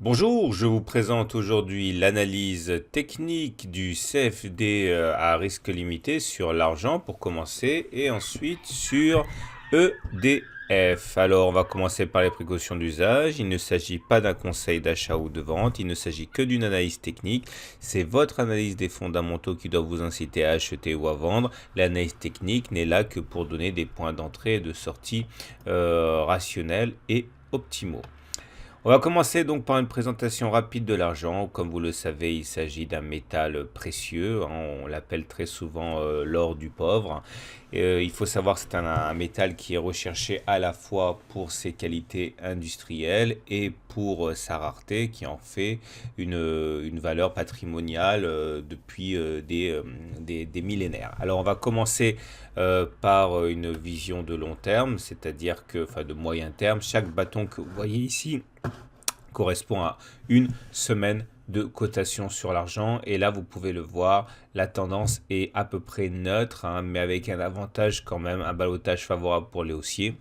Bonjour, je vous présente aujourd'hui l'analyse technique du CFD à risque limité sur l'argent pour commencer et ensuite sur EDF. Alors on va commencer par les précautions d'usage. Il ne s'agit pas d'un conseil d'achat ou de vente, il ne s'agit que d'une analyse technique. C'est votre analyse des fondamentaux qui doit vous inciter à acheter ou à vendre. L'analyse technique n'est là que pour donner des points d'entrée et de sortie rationnels et optimaux. On va commencer donc par une présentation rapide de l'argent. Comme vous le savez, il s'agit d'un métal précieux, hein. On l'appelle très souvent l'or du pauvre. Il faut savoir que c'est un métal qui est recherché à la fois pour ses qualités industrielles et pour sa rareté, qui en fait une valeur patrimoniale depuis des millénaires. Alors on va commencer par une vision de long terme, c'est-à-dire que, enfin de moyen terme, chaque bâton que vous voyez ici correspond à une semaine de cotation sur l'argent. Et là, vous pouvez le voir, la tendance est à peu près neutre, hein, mais avec un avantage quand même, un ballottage favorable pour les haussiers.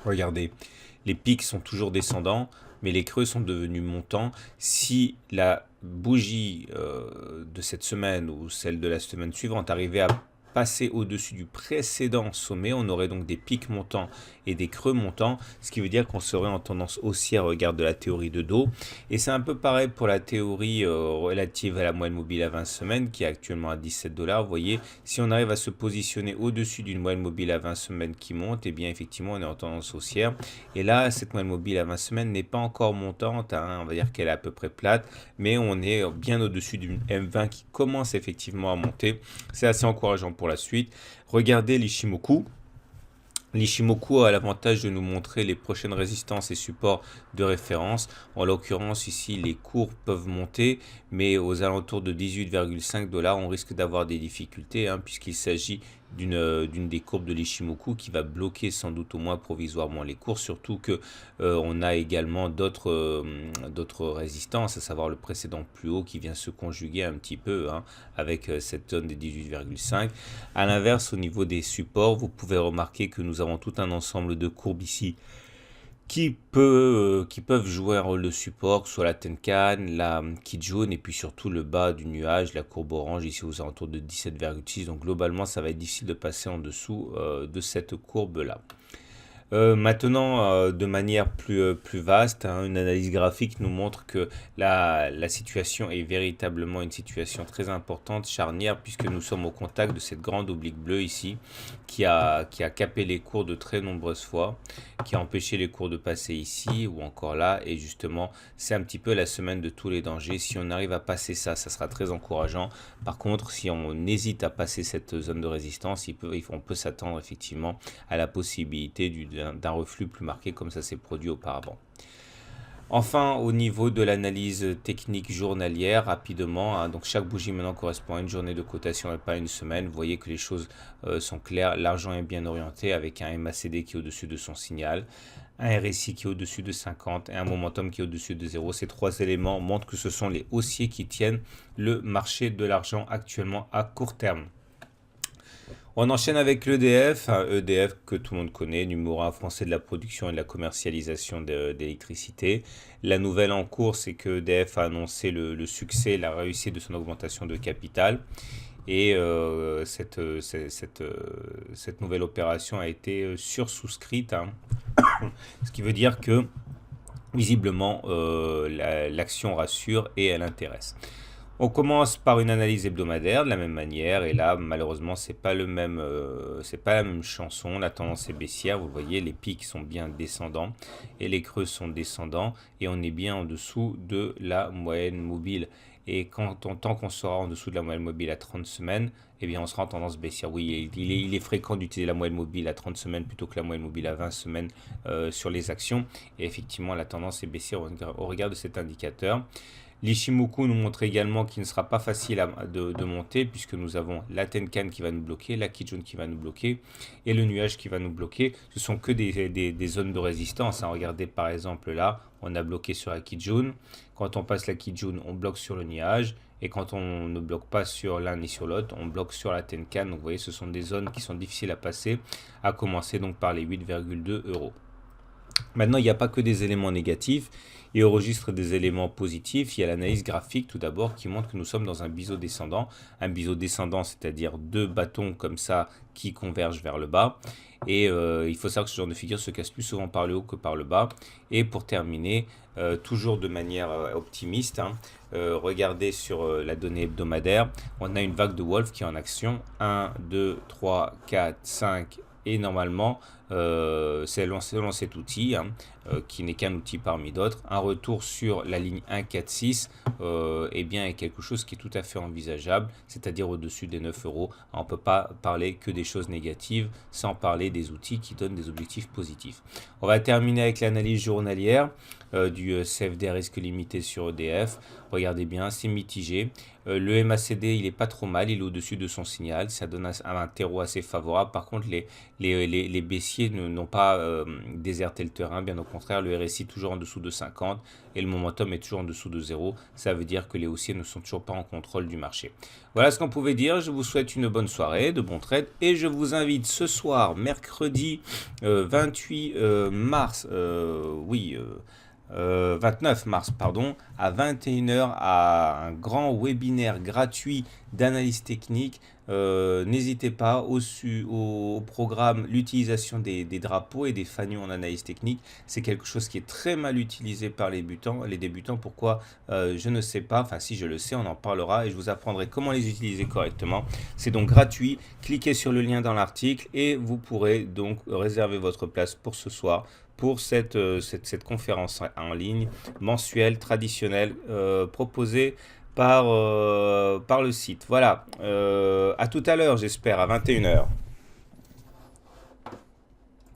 Regardez, les pics sont toujours descendants, mais les creux sont devenus montants. Si la bougie de cette semaine ou celle de la semaine suivante arrivait à passer au-dessus du précédent sommet, on aurait donc des pics montants et des creux montants, ce qui veut dire qu'on serait en tendance haussière au regard de la théorie de dos. Et c'est un peu pareil pour la théorie relative à la moyenne mobile à 20 semaines qui est actuellement à 17 dollars. Vous voyez, si on arrive à se positionner au-dessus d'une moyenne mobile à 20 semaines qui monte, et bien effectivement on est en tendance haussière. Et là, cette moyenne mobile à 20 semaines n'est pas encore montante, hein, on va dire qu'elle est à peu près plate, mais on est bien au-dessus d'une M20 qui commence effectivement à monter. C'est assez encourageant pour la suite. Regardez l'Ishimoku. L'Ishimoku a l'avantage de nous montrer les prochaines résistances et supports de référence. En l'occurrence, ici, les cours peuvent monter, mais aux alentours de 18,5 dollars, on risque d'avoir des difficultés, hein, puisqu'il s'agit d'une des courbes de l'Ishimoku qui va bloquer sans doute au moins provisoirement les cours, surtout que on a également d'autres résistances, à savoir le précédent plus haut qui vient se conjuguer un petit peu, hein, avec cette zone des 18,5. A l'inverse, au niveau des supports, vous pouvez remarquer que nous avons tout un ensemble de courbes ici qui peuvent jouer un rôle de support, que ce soit la Tenkan, la Kijun et puis surtout le bas du nuage, la courbe orange ici aux alentours de 17,6. Donc globalement, ça va être difficile de passer en dessous de cette courbe-là. Maintenant, de manière plus vaste, hein, une analyse graphique nous montre que la situation est véritablement une situation très importante, charnière, puisque nous sommes au contact de cette grande oblique bleue ici, qui a capé les cours de très nombreuses fois, qui a empêché les cours de passer ici ou encore là, et justement, c'est un petit peu la semaine de tous les dangers. Si on arrive à passer ça, ça sera très encourageant. Par contre, si on hésite à passer cette zone de résistance, on peut s'attendre effectivement à la possibilité d'un reflux plus marqué comme ça s'est produit auparavant. Enfin, au niveau de l'analyse technique journalière, rapidement, hein, donc chaque bougie maintenant correspond à une journée de cotation et pas une semaine. Vous voyez que les choses sont claires, l'argent est bien orienté avec un MACD qui est au-dessus de son signal, un RSI qui est au-dessus de 50 et un momentum qui est au-dessus de 0. Ces trois éléments montrent que ce sont les haussiers qui tiennent le marché de l'argent actuellement à court terme. On enchaîne avec l'EDF, EDF que tout le monde connaît, numéro 1 français de la production et de la commercialisation d'électricité. La nouvelle en cours, c'est que EDF a annoncé le succès, la réussite de son augmentation de capital. Et cette nouvelle opération a été sursouscrite, hein. Ce qui veut dire que visiblement l'action rassure et elle intéresse. On commence par une analyse hebdomadaire de la même manière et là malheureusement c'est pas la même chanson. La tendance est baissière, vous voyez les pics sont bien descendants et les creux sont descendants et on est bien en dessous de la moyenne mobile. Et tant qu'on sera en dessous de la moyenne mobile à 30 semaines, eh bien on sera en tendance baissière. Oui, il est fréquent d'utiliser la moyenne mobile à 30 semaines plutôt que la moyenne mobile à 20 semaines sur les actions. Et effectivement, la tendance est baissière au regard de cet indicateur. L'Ishimoku nous montre également qu'il ne sera pas facile de monter puisque nous avons la Tenkan qui va nous bloquer, la Kijun qui va nous bloquer et le nuage qui va nous bloquer. Ce sont que des zones de résistance, hein. Regardez par exemple là, on a bloqué sur la Kijun. Quand on passe la Kijun, on bloque sur le nuage. Et quand on ne bloque pas sur l'un ni sur l'autre, on bloque sur la Tenkan. Donc vous voyez, ce sont des zones qui sont difficiles à passer, à commencer donc par les 8,2 euros. Maintenant, il n'y a pas que des éléments négatifs, il enregistre des éléments positifs. Il y a l'analyse graphique tout d'abord qui montre que nous sommes dans un biseau descendant. Un biseau descendant, c'est-à-dire deux bâtons comme ça qui convergent vers le bas. Et il faut savoir que ce genre de figure se casse plus souvent par le haut que par le bas. Et pour terminer, toujours de manière optimiste, hein, regardez sur la donnée hebdomadaire, on a une vague de Wolf qui est en action. 1, 2, 3, 4, 5 et normalement, selon cet outil, hein, qui n'est qu'un outil parmi d'autres, un retour sur la ligne 1, 4, 6 eh bien, est quelque chose qui est tout à fait envisageable, c'est-à-dire au-dessus des 9 euros. On ne peut pas parler que des choses négatives sans parler des outils qui donnent des objectifs positifs. On va terminer avec l'analyse journalière du CFD à risque limité sur EDF. Regardez bien, c'est mitigé. Le MACD, il n'est pas trop mal, il est au-dessus de son signal, ça donne un terreau assez favorable. Par contre, les baissiers n'ont pas déserté le terrain, bien au contraire, le RSI toujours en dessous de 50 et le momentum est toujours en dessous de 0. Ça veut dire que les haussiers ne sont toujours pas en contrôle du marché. Voilà ce qu'on pouvait dire. Je vous souhaite une bonne soirée, de bons trades et je vous invite ce soir, mercredi 28 mars, 29 mars, pardon, à 21 h à un grand webinaire gratuit d'analyse technique. N'hésitez pas au programme l'utilisation des drapeaux et des fanions en analyse technique. C'est quelque chose qui est très mal utilisé par les débutants. Pourquoi je ne sais pas. Enfin, si je le sais, on en parlera et je vous apprendrai comment les utiliser correctement. C'est donc gratuit. Cliquez sur le lien dans l'article et vous pourrez donc réserver votre place pour ce soir pour cette conférence en ligne mensuelle, traditionnelle, proposée par le site. Voilà, à tout à l'heure, j'espère, à 21 h.